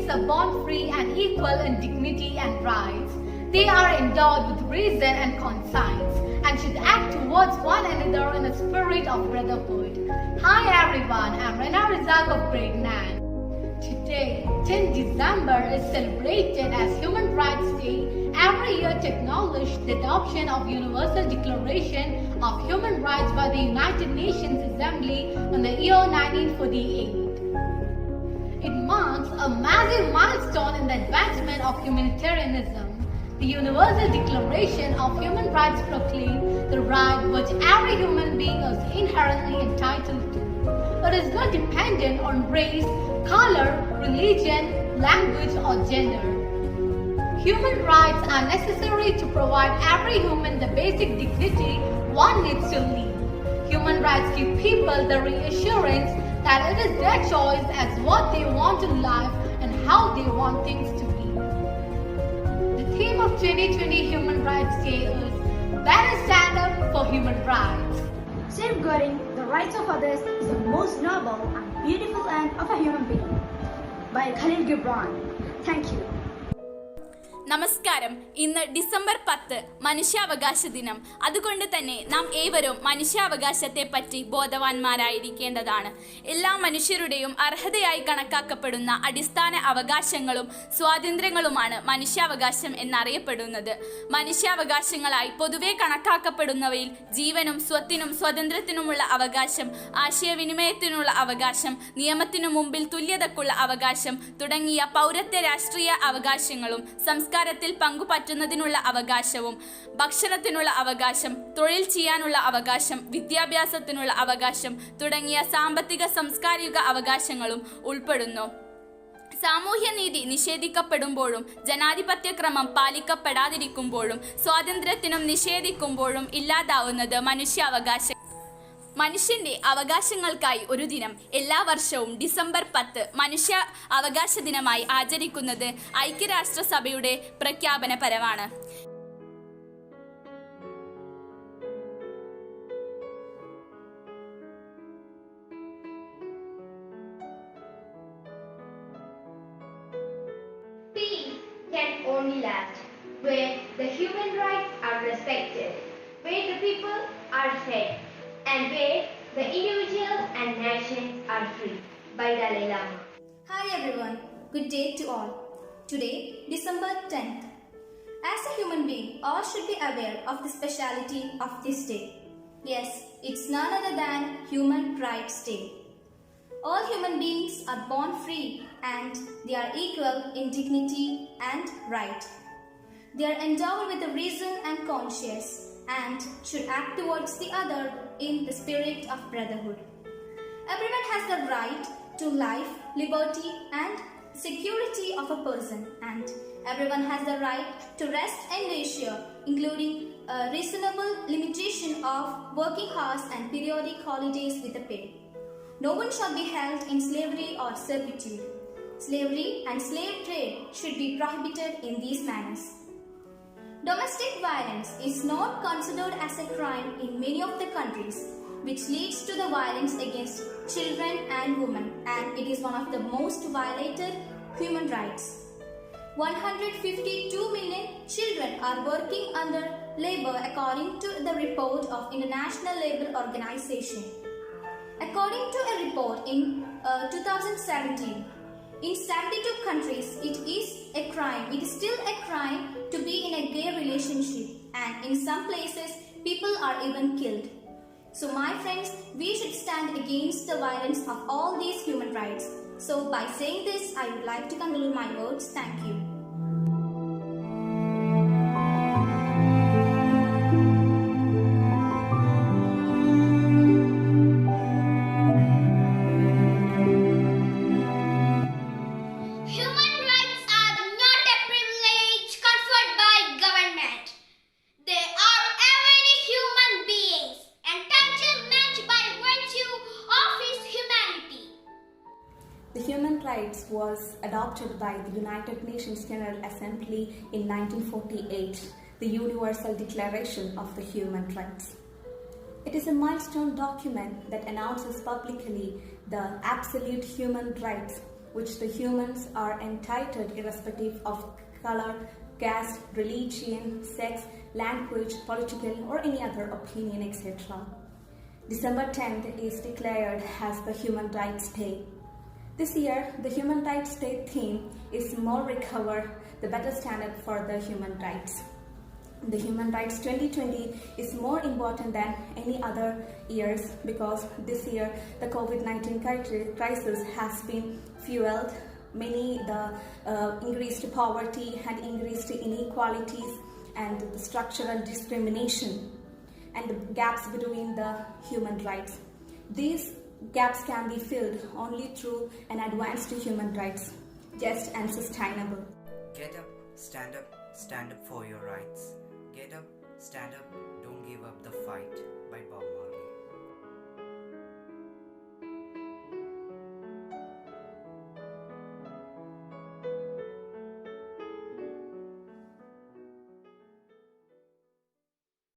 beings are born free and equal in dignity and rights. They are endowed with reason and conscience and should act towards one another in a spirit of brotherhood. Hi everyone, I'm Rena Rizak of grade 9. Today, 10 December is celebrated as Human Rights Day every year to acknowledge the adoption of Universal Declaration of Human Rights by the United Nations Assembly in the year 1948. It marks a massive milestone in the advancement of humanitarianism. The Universal Declaration of Human Rights proclaims the right which every human being is inherently entitled to. It is not dependent on race, color, religion, language, or gender. Human rights are necessary to provide every human the basic dignity one needs to live. Human rights give people the reassurance that it is their choice as what they want in life and how they want things to be. The theme of 2020 Human Rights Day is Better Stand Up for Human Rights. Safeguarding the rights of others is the most noble and beautiful end of a human being. By Khalil Gibran. Thank you. നമസ്കാരം. ഇന്ന് December 10 മനുഷ്യാവകാശ ദിനം. അതുകൊണ്ട് തന്നെ നാം ഏവരും മനുഷ്യാവകാശത്തെ പറ്റി ബോധവാന്മാരായിരിക്കേണ്ടതാണ്. എല്ലാ മനുഷ്യരുടെയും അർഹതയായി കണക്കാക്കപ്പെടുന്ന അടിസ്ഥാന അവകാശങ്ങളും സ്വാതന്ത്ര്യങ്ങളുമാണ് മനുഷ്യാവകാശം എന്നറിയപ്പെടുന്നത്. മനുഷ്യാവകാശങ്ങളായി പൊതുവെ കണക്കാക്കപ്പെടുന്നവയിൽ ജീവനും സ്വത്തിനും സ്വാതന്ത്ര്യത്തിനുമുള്ള അവകാശം, ആശയവിനിമയത്തിനുള്ള അവകാശം, നിയമത്തിനു മുമ്പിൽ തുല്യതക്കുള്ള അവകാശം തുടങ്ങിയ പൗരത്വ രാഷ്ട്രീയ അവകാശങ്ങളും സംസ്കാരത്തിൽ പങ്കുപറ്റുന്നതിനുള്ള അവകാശവും, ഭക്ഷണത്തിനുള്ള അവകാശം, തൊഴിൽ ചെയ്യാനുള്ള അവകാശം, വിദ്യാഭ്യാസത്തിനുള്ള അവകാശം തുടങ്ങിയ സാമ്പത്തിക സാംസ്കാരിക അവകാശങ്ങളും ഉൾപ്പെടുന്നു. സാമൂഹ്യനീതി നിഷേധിക്കപ്പെടുമ്പോഴും ജനാധിപത്യക്രമം പാലിക്കപ്പെടാതിരിക്കുമ്പോഴും സ്വാതന്ത്ര്യത്തിനും നിഷേധിക്കുമ്പോഴും ഇല്ലാതാവുന്നത് മനുഷ്യാവകാശം. മനുഷ്യന്റെ അവകാശങ്ങൾക്കായി ഒരു ദിനം എല്ലാ വർഷവും ഡിസംബർ 10 മനുഷ്യ അവകാശ ദിനമായി ആചരിക്കുന്നത് ഐക്യരാഷ്ട്രസഭയുടെ പ്രഖ്യാപനപരമാണ്. Peace can only last where the human rights are respected, where the people are fed, and where the individuals and nations are free. By Dalai Lama. Hi everyone, good day to all. Today, December 10th. As a human being, all should be aware of the speciality of this day. Yes, it's none other than Human Rights Day. All human beings are born free and they are equal in dignity and right. They are endowed with a reason and conscience and should act towards the other in the spirit of brotherhood. Everyone has the right to life, liberty and security of a person, and everyone has the right to rest and leisure, including a reasonable limitation of working hours and periodic holidays with a pay. No one shall be held in slavery or servitude. Slavery and slave trade should be prohibited in these manners. Domestic violence is not considered as a crime in many of the countries, which leads to the violence against children and women, and it is one of the most violated human rights. 152 million children are working under labor according to the report of International Labour Organization. According to a report in 2017, in 72 countries, it is still a crime to be in a gay relationship, and in some places, people are even killed. So my friends, we should stand against the violence of all these human rights. So by saying this, I would like to conclude my words. Thank you. The Human Rights was adopted by the United Nations General Assembly in 1948, the Universal Declaration of the Human Rights. It is a milestone document that announces publicly the absolute human rights which the humans are entitled irrespective of color, caste, religion, sex, language, political or any other opinion, etc. December 10th is declared as the Human Rights Day. This year, the Human Rights Day theme is more recover the better standard for the human rights. The Human Rights 2020 is more important than any other years because this year the COVID-19 crisis has been fueled many the increased poverty and increased inequalities and the structural discrimination and the gaps between the human rights. These gaps can be filled only through an advanced human rights, just and sustainable. Get up, stand up for your rights. Get up, stand up, don't give up the fight by Bob Marley.